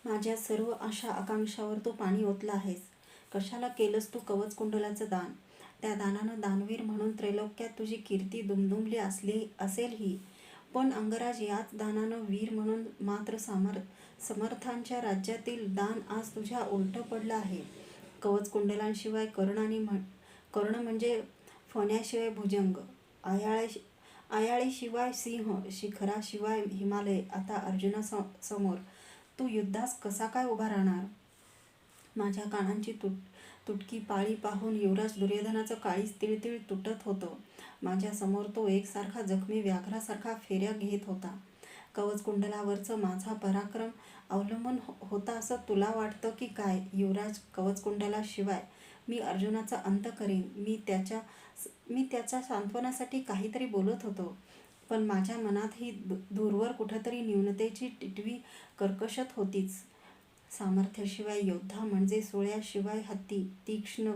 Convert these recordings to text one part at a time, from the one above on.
माझ्या सर्व आशा आकांक्षावर तू पाणी ओतलं आहेस. कशाला केलंस तू कवच कुंडलाचं दान? त्या दानानं दानवीर म्हणून त्रैलोक्यात तुझी कीर्ती दुमदुमली असेलही, पण अंगराज याच दानानं वीर म्हणून मात्र समर्थांच्या राज्यातील दान आज तुझ्या उलटं पडलं आहे. कवच कुंडलांशिवाय कर्ण म्हणजे फण्याशिवाय भुजंग, आयाळीशिवाय सिंह, शिखराशिवाय हिमालय. आता अर्जुना समोर तू युद्धास कसा काय उभा राहणार? माझ्या कानांची तुटकी पाळी पाहून युवराज दुर्योधनाचं काळीज तिळतिळ तुटत होतं. माझ्या समोर तो एकसारखा जखमी व्याघ्रासारखा फेऱ्या घेत होता. कवच कुंडलावरचं माझा पराक्रम अवलंबून होता असं तुला वाटतं की काय? युवराज, कवच कुंडलाशिवाय मी अर्जुनाचा अंत करीन. मी त्याच्या सांत्वनासाठी काहीतरी बोलत होतो, पण माझ्या मनात ही दूरवर कुठंतरी न्यूनतेची टिटवी कर्कशत होतीच. सामर्थ्याशिवाय योद्धा म्हणजे सुळ्याशिवाय हत्ती, तीक्ष्ण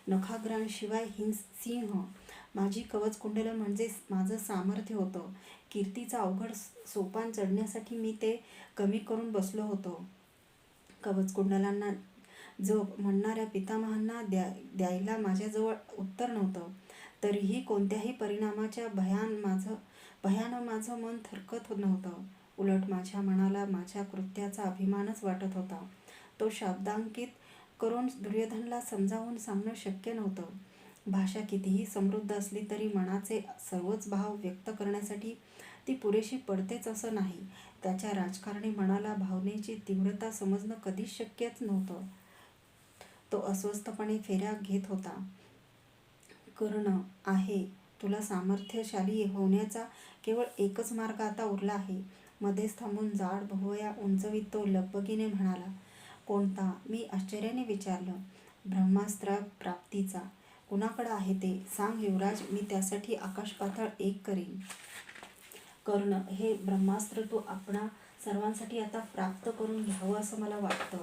नखाग्रांशिवाय सिंह. माझी कवच कुंडलं म्हणजे माझं सामर्थ्य होतं. कीर्तीचं अवघड सोपान चढण्यासाठी मी ते कमी करून बसलो होतो. कवच कुंडलांना जप म्हणणाऱ्या पितामहांना द्यायला माझ्याजवळ उत्तर नव्हतं. तरीही कोणत्याही परिणामाच्या भयानं माझं मन थरकत नव्हतं. उलट माझ्या मनाला माझ्या कृत्याचा अभिमानच वाटत होता. तो शब्दांकित करून दुर्योधनला समजावून सांगणं शक्य नव्हतं. भाषा कितीही समृद्ध असली तरी मनाचे सर्वच भाव व्यक्त करण्यासाठी ती पुरेशी पडतेच असं नाही. त्याच्या राजकारणी मनाला भावनेची तीव्रता समजणं कधीच शक्यच नव्हतं. तो अस्वस्थपणे फेऱ्या घेत होता. कर्ण आहे, तुला सामर्थ्यशाली होण्याचा केवळ एकच मार्ग आता उरला आहे. मध्येच थांबून जाड भुवया उंचवीत तो लगबगीने म्हणाला. कोणता? मी आश्चर्याने विचारलं. ब्रह्मास्त्र प्राप्तीचा. कुणाकडं आहे ते सांग युवराज, मी त्यासाठी आकाशपाताळ एक करीन. कर्ण, हे ब्रह्मास्त्र तू आपणा सर्वांसाठी आता प्राप्त करून घ्यावं असं मला वाटतं.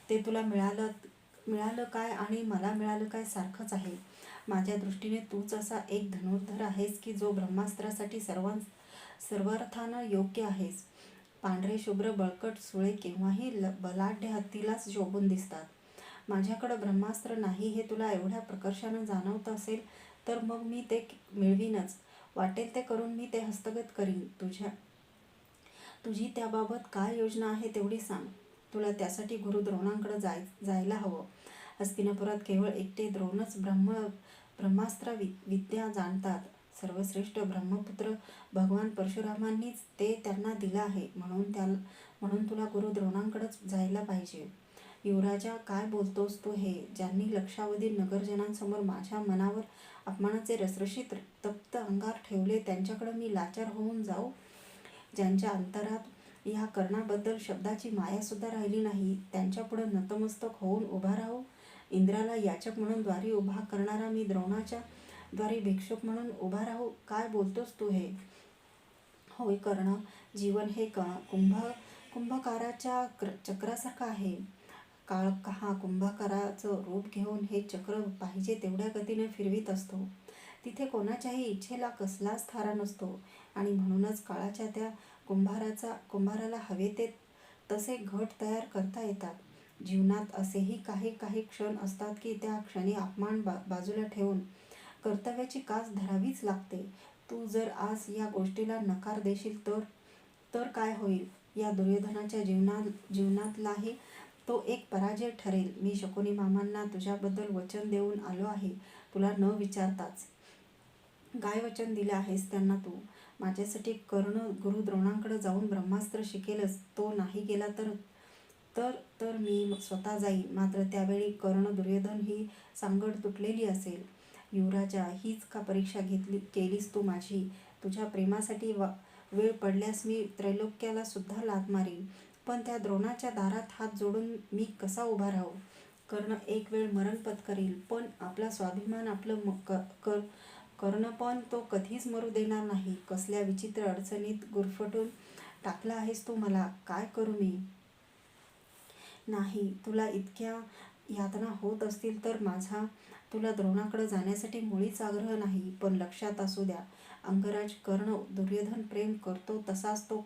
ते तुला मिळालं काय आणि मला मिळालं काय सारखंच आहे. माझ्या दृष्टीने तूच असा एक धनुर्धर आहेस की जो ब्रह्मास्त्रासाठी सर्वार्थानं योग्य आहेस. पांढरे शुभ्र बळकट सुळे केव्हाही बलाढ्य हत्तीलाच शोभून दिसतात. माझ्याकडं ब्रह्मास्त्र नाही हे तुला एवढ्या प्रकर्षानं जाणवत असेल तर मग मी ते मिळवीनच. वाटेल ते करून मी ते हस्तगत करीन. तुझी त्याबाबत काय योजना आहे तेवढी सांग. तुला त्यासाठी गुरु द्रोणांकडे जायला हवं. हस्तिनापुरात केवळ एकटे द्रोणच ब्रह्मास्त्र विद्या जाणतात. सर्वश्रेष्ठ ब्रह्मपुत्र भगवान परशुरामांनीच ते त्यांना दिलं आहे. म्हणून तुला गुरु द्रोणांकडेच जायला पाहिजे. युवराजा, काय बोलतोस तू हे? ज्यांनी लक्षावधी नगरजनांसमोर माझ्या मनावर अपमानाचे रसरशीत तप्त अंगार ठेवले त्यांच्याकडे मी लाचार होऊन जाऊ? ज्यांच्या अंतरात या कर्णाबद्दल शब्दाची मायासुद्धा राहिली नाही त्यांच्यापुढे नतमस्तक होऊन उभा राहू? इंद्राला याचक म्हणून द्वारी उभा करणारा मी द्रोणाच्या द्वारी भिक्षुक म्हणून उभा राहू? काय बोलतोस तू हे? होय कर्ण, जीवन हे कुंभकाराच्या चक्रासारखं आहे. काळ हा कुंभकाराचं रूप घेऊन हे चक्र पाहिजे तेवढ्या गतीने फिरवीत असतो. तिथे कोणाच्याही इच्छेला कसलाच थारा नसतो आणि म्हणूनच काळाच्या त्या कुंभाराला हवे ते तसे घट तयार करता येतात. जीवनात असेही काही काही क्षण असतात की त्या क्षणी अपमान बाजूला ठेवून कर्तव्याची कास धरावीच लागते. तू जर आज या गोष्टीला नकार देशील तर काय होईल? या दुर्योधनाच्या जीवनातलाही तो एक पराजय ठरेल. मी शकुनी मामांना तुझ्याबद्दल वचन देऊन आलो आहे, तुला न विचारताच. काय वचन दिलं आहेस त्यांना तू? माझ्यासाठी कर्ण गुरु द्रोणांकडे जाऊन ब्रह्मास्त्र शिकेलच. तो नाही गेला तर मी स्वतः जाईन. मात्र त्यावेळी कर्ण दुर्योधन ही सांगड तुटलेली असेल. युवराजा, हीच का परीक्षा केलीस तू माझी? तुझ्या प्रेमासाठी वेळ पडल्यास मी त्रैलोक्याला सुद्धा लाथ मारीन, पण त्या द्रोणाच्या दारात हात जोडून मी कसा उभा राहू? कर्ण एक वेळ मरण पत्करील, पण आपला स्वाभिमान कर्ण पण तो कधीच मरू देणार नाही. कसल्या विचित्र अडचणीत गुरफटून टाकलं आहेस तू मला. काय करू मी? नाही, तुला इतक्या यातना होत असतील तर माझा तुला द्रोणाकडे जाण्यासाठी मुळीच आग्रह नाही. पण लक्षात असू द्या, अंगराज कर्ण दुर्योधन प्रेम करतो तसाच तो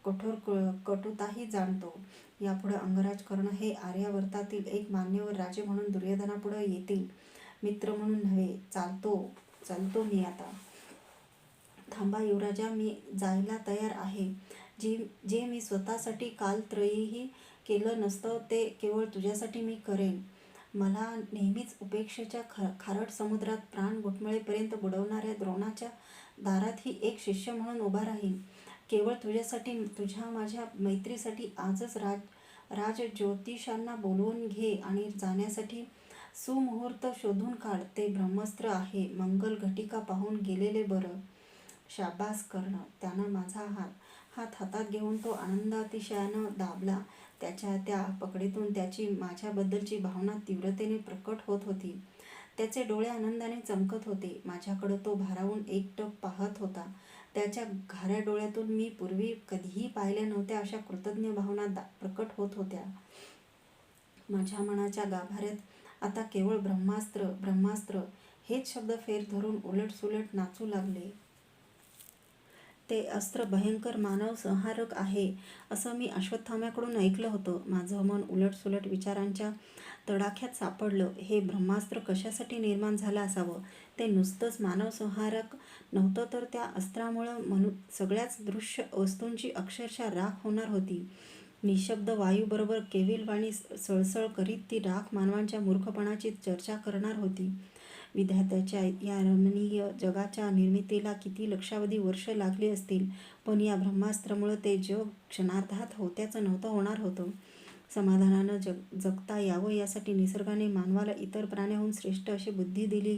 कठोर कटुताही जाणतो. यापुढे अंगराज कर्ण हे आर्यावर्तातील एक मान्यवर राजे म्हणून दुर्योधनापुढे येतील, मित्र म्हणून नव्हे. चालतो मी आता. थांबा युवराजा, मी जायला तयार आहे. जे मी स्वतःसाठी कालत्रयीही केलं नसतं ते केवळ तुझ्यासाठी मी करेन. मला नेहमीच उपेक्षेच्या खारट समुद्रात प्राण घुटमळेपर्यंत बुडवणाऱ्या द्रोणाच्या दारातही एक शिष्य म्हणून उभा राहील. केवळ तुझ्यासाठी, तुझ्या माझ्या मैत्रीसाठी आजच राजज्योतिषांना बोलवून घे आणि जाण्यासाठी सुमुहूर्त शोधून काढ. ते ब्रह्मास्त्र आहे. मंगल घटिका पाहून गेलेले बरं. शाबास कर्ण. त्यानं माझा हात हातात घेऊन तो आनंदातिशयानं दाबला. त्याच्या त्या पकडीतून त्याची माझ्याबद्दलची भावना तीव्रतेने प्रकट होत होती. त्याचे डोळे आनंदाने चमकत होते. माझ्याकडं तो भारावून एकटक पाहत होता. त्याच्या घाऱ्या डोळ्यातून मी पूर्वी कधीही पाहिल्या नव्हत्या अशा कृतज्ञ भावना प्रकट होत होत्या. माझ्या मनाच्या गाभाऱ्यात आता केवळ ब्रह्मास्त्र हेच शब्द फेर धरून उलटसुलट नाचू लागले. ते अस्त्र भयंकर मानव संहारक आहे असं मी अश्वत्थाम्याकडून ऐकलं होतं. माझं मन उलटसुलट विचारांच्या तडाख्यात सापडलं. हे ब्रह्मास्त्र कशासाठी निर्माण झालं असावं? ते नुसतंच मानवसंहारक नव्हतं तर त्या अस्त्रामुळं सगळ्याच दृश्य वस्तूंची अक्षरशः राख होणार होती. निशब्द वायूबरोबर केविलवाणी सळसळ करीत ती राख मानवांच्या मूर्खपणाची चर्चा करणार होती. विधात्याच्या या रमणीय जगाच्या निर्मितीला किती लक्षावधी वर्ष लागली असतील, पण या ब्रह्मास्त्रामुळं ते जग क्षणार्धात होत्याचं नव्हतं होणार होतं. समाधानानं जगता यावं यासाठी निसर्गाने मानवाला इतर प्राण्याहून श्रेष्ठ अशी बुद्धी दिली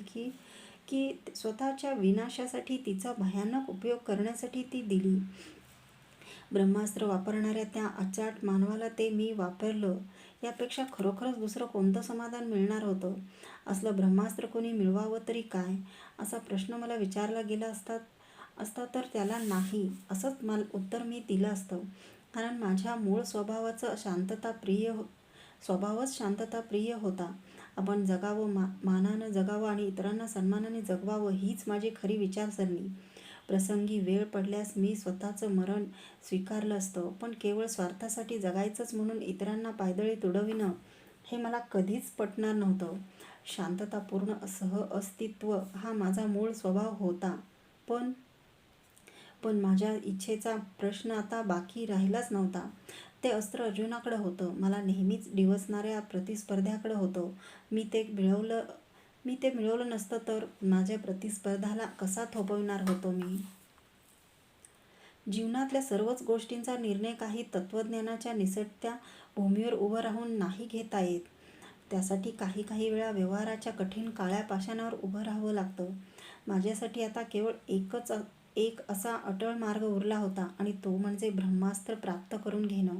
की स्वतःच्या विनाशासाठी तिचा भयानक उपयोग करण्यासाठी ती दिली. ब्रह्मास्त्र वापरणाऱ्या त्या अचाट मानवाला ते मी वापरलं यापेक्षा खरोखरच दुसरं कोणतं समाधान मिळणार होतं? असलं ब्रह्मास्त्र कोणी मिळवावं तरी काय, असा प्रश्न मला विचारला गेला असता तर त्याला नाही असंच उत्तर मी दिलं असतं. कारण माझ्या मूळ स्वभावच शांतताप्रिय होता. आपण जगावं, मानानं जगावं आणि इतरांना सन्मानाने जगवावं हीच माझी खरी विचारसरणी. प्रसंगी वेळ पडल्यास मी स्वतःचं मरण स्वीकारलं असतं, पण केवळ स्वार्थासाठी जगायचंच म्हणून इतरांना पायदळी तुडविणं हे मला कधीच पटणार नव्हतं. शांततापूर्ण सहअस्तित्व हा माझा मूळ स्वभाव होता. पण माझ्या इच्छेचा प्रश्न आता बाकी राहिलाच नव्हता. ते अस्त्र अर्जुनाकडं होतं. मला नेहमीच डिवचणाऱ्या प्रतिस्पर्ध्याकडं होतं. मी ते मिळवलं नसतं तर माझ्या प्रतिस्पर्धाला कसा थोपविणार होतो मी? जीवनातल्या सर्वच गोष्टींचा निर्णय काही तत्त्वज्ञानाच्या निसटत्या भूमीवर उभं राहून नाही घेता येत. त्यासाठी काही वेळा व्यवहाराच्या कठीण काळ्या पाषाणावर उभं राहावं लागतं. माझ्यासाठी आता केवळ एक असा अटळ मार्ग उरला होता आणि तो म्हणजे ब्रह्मास्त्र प्राप्त करून घेणं.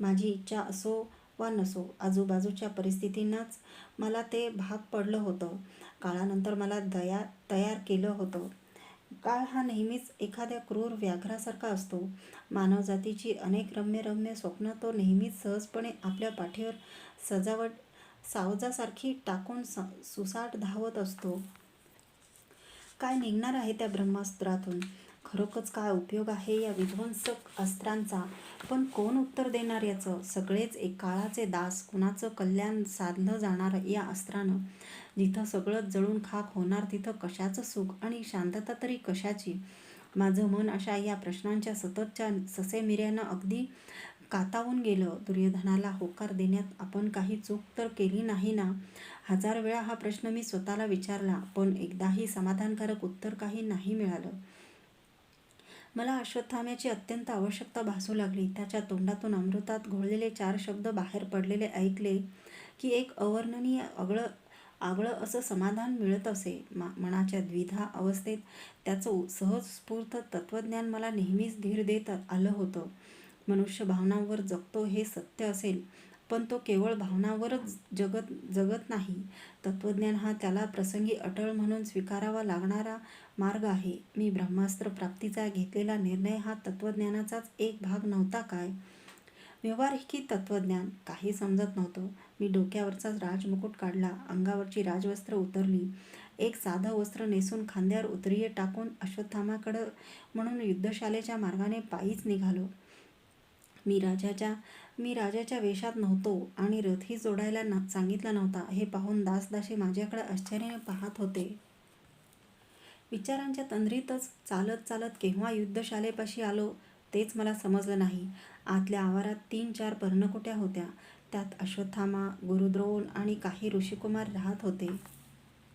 माझी इच्छा असो वा नसो, आजूबाजूच्या परिस्थितींनाच मला ते भाग पडलं होतं. काळानंतर मला तयार केलं होतं. काळ हा नेहमीच एखाद्या क्रूर व्याघ्रासारखा असतो. मानवजातीची अनेक रम्य स्वप्न तो नेहमीच सहजपणे आपल्या पाठीवर सावजासारखी टाकून सुसाट धावत असतो. काय निघणार आहे त्या ब्रह्मास्त्रातून? खरोखरच काय उपयोग आहे या विध्वंसक अस्त्रांचा? पण कोण उत्तर देणार याचं? सगळेच एक काळाचे दास. कुणाचं कल्याण साधलं जाणार या अस्त्रानं? जिथं सगळंच जळून खाक होणार तिथं कशाचं सुख आणि शांतता तरी कशाची? माझं मन अशा या प्रश्नांच्या सततच्या ससेमिऱ्यानं अगदी कातावून गेलं. दुर्योधनाला होकार देण्यात आपण काही चूक तर केली नाही ना? 1000 वेळा हा प्रश्न मी स्वतःला विचारला, पण एकदाही समाधानकारक उत्तर काही नाही मिळालं. मला अश्वत्थाम्याची अत्यंत आवश्यकता भासू लागली. त्याच्या तोंडातून अमृतात घोळलेले 4 शब्द बाहेर पडलेले ऐकले की एक अवर्णनीय आगळं असं समाधान मिळत असे. मनाच्या द्विधा अवस्थेत त्याचं सहज स्फूर्त तत्त्वज्ञान मला नेहमीच धीर देत आलं होतं. मनुष्य भावनांवर जगतो हे सत्य असेल, पण तो केवळ भावनांवरच जगत नाही. तत्त्वज्ञान हा त्याला प्रसंगी अटळ म्हणून स्वीकारावा लागणारा मार्ग आहे. मी ब्रह्मास्त्र प्राप्तीचा घेतलेला निर्णय हा तत्त्वज्ञानाचाच एक भाग नव्हता काय? व्यावहारिक तत्त्वज्ञान काही समजत नव्हतं. मी डोक्यावरचा राजमुकुट काढला, अंगावरची राजवस्त्र उतरली, एक साधं वस्त्र नेसून खांद्यावर उतरीये टाकून अश्वत्थाम्याकडं म्हणून युद्धशालेच्या मार्गाने पायीच निघालो. मी राजाच्या वेशात नव्हतो आणि रथही जोडायला सांगितला नव्हता हे पाहून दासदासी माझ्याकडे आश्चर्याने पाहत होते. विचारांच्या तंद्रीतच चालत चालत केव्हा युद्धशालेपाशी आलो तेच मला समजलं नाही. आतल्या आवारात 3-4 पर्णकुट्या होत्या. त्यात अश्वत्थामा, गुरुद्रोण आणि काही ऋषिकुमार राहत होते.